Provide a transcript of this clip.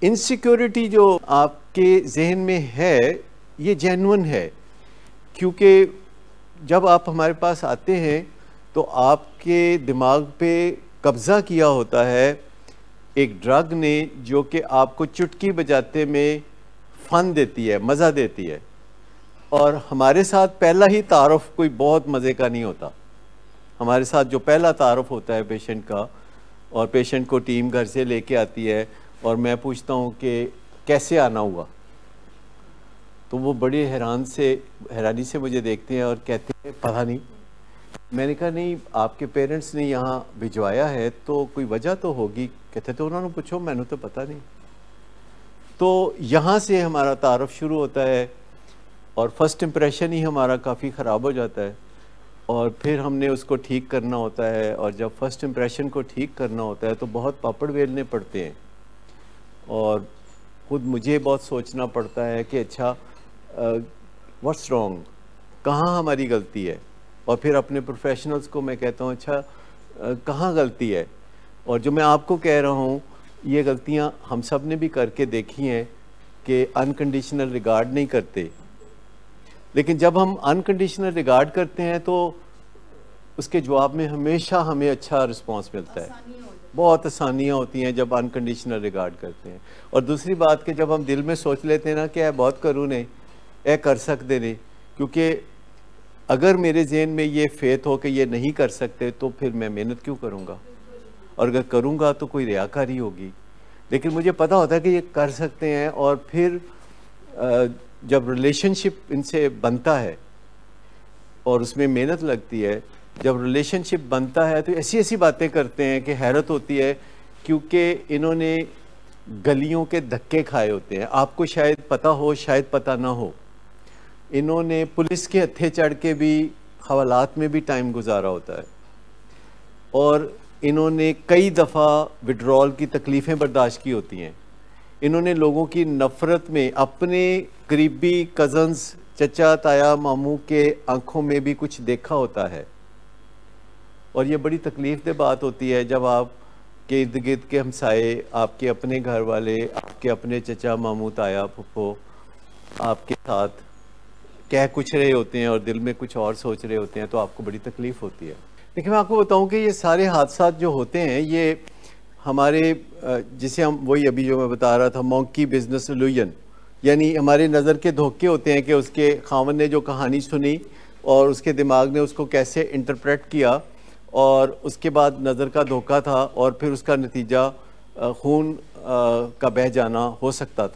Insecurity जो आपके जहन में है ये जेन्युइन है, क्योंकि जब आप हमारे पास आते हैं तो आपके दिमाग पे कब्ज़ा किया होता है एक ड्रग ने, जो कि आपको चुटकी बजाते में फ़न देती है, मज़ा देती है। और हमारे साथ पहला ही तारुफ कोई बहुत मज़े का नहीं होता। हमारे साथ जो पहला तारुफ होता है पेशेंट का, और पेशेंट को टीम घर से लेके आती है और मैं पूछता हूँ कि कैसे आना हुआ, तो वो बड़े हैरानी से मुझे देखते हैं और कहते हैं पता नहीं। मैंने कहा नहीं, आपके पेरेंट्स ने यहाँ भिजवाया है तो कोई वजह तो होगी। कहते तो उन्होंने पूछो, मैंने तो पता नहीं। तो यहाँ से हमारा तारुफ शुरू होता है और फर्स्ट इम्प्रेशन ही हमारा काफ़ी ख़राब हो जाता है और फिर हमने उसको ठीक करना होता है। और जब फर्स्ट इम्प्रेशन को ठीक करना होता है तो बहुत पापड़ बेलने पड़ते हैं और ख़ुद मुझे बहुत सोचना पड़ता है कि अच्छा व्हाट्स रॉन्ग, कहाँ हमारी गलती है। और फिर अपने प्रोफेशनल्स को मैं कहता हूँ अच्छा कहाँ गलती है। और जो मैं आपको कह रहा हूँ ये गलतियाँ हम सब ने भी करके देखी हैं कि अनकंडीशनल रिगार्ड नहीं करते, लेकिन जब हम अनकंडीशनल रिगार्ड करते हैं तो उसके जवाब में हमेशा हमें अच्छा रिस्पांस मिलता है। बहुत आसानियाँ होती हैं जब अनकंडीशनल रिगार्ड करते हैं। और दूसरी बात कि जब हम दिल में सोच लेते हैं ना कि बहुत करूँ नहीं, कर सकते नहीं, क्योंकि अगर मेरे जहन में ये फेथ हो कि ये नहीं कर सकते तो फिर मैं मेहनत क्यों करूँगा, और अगर करूँगा तो कोई रियाकारी होगी। लेकिन मुझे पता होता है कि ये कर सकते हैं। और फिर जब रिलेशनशिप इनसे बनता है और उसमें मेहनत लगती है, जब रिलेशनशिप बनता है तो ऐसी ऐसी बातें करते हैं कि हैरत होती है, क्योंकि इन्होंने गलियों के धक्के खाए होते हैं। आपको शायद पता हो, शायद पता ना हो, इन्होंने पुलिस के हत्थे चढ़ के भी हवालात में भी टाइम गुजारा होता है और इन्होंने कई दफ़ा विड्रॉल की तकलीफ़ें बर्दाश्त की होती हैं। इन्होंने लोगों की नफ़रत में अपने करीबी कज़न्स, चचा ताया मामू के आंखों में भी कुछ देखा होता है। और ये बड़ी तकलीफ़ दे बात होती है जब आपके इर्द गिर्द के हमसाए, आपके अपने घर वाले, आपके अपने चचा मामू ताया फुफो आपके साथ कह कुछ रहे होते हैं और दिल में कुछ और सोच रहे होते हैं, तो आपको बड़ी तकलीफ़ होती है। लेकिन मैं आपको बताऊं कि ये सारे हादसात जो होते हैं ये हमारे जिसे हम वही अभी जो मैं बता रहा था मॉन्की बिजनेस इल्यूजन, यानी हमारे नज़र के धोखे होते हैं कि उसके खावन ने जो कहानी सुनी और उसके दिमाग ने उसको कैसे इंटरप्रेट किया और उसके बाद नज़र का धोखा था और फिर उसका नतीजा खून का बह जाना हो सकता था।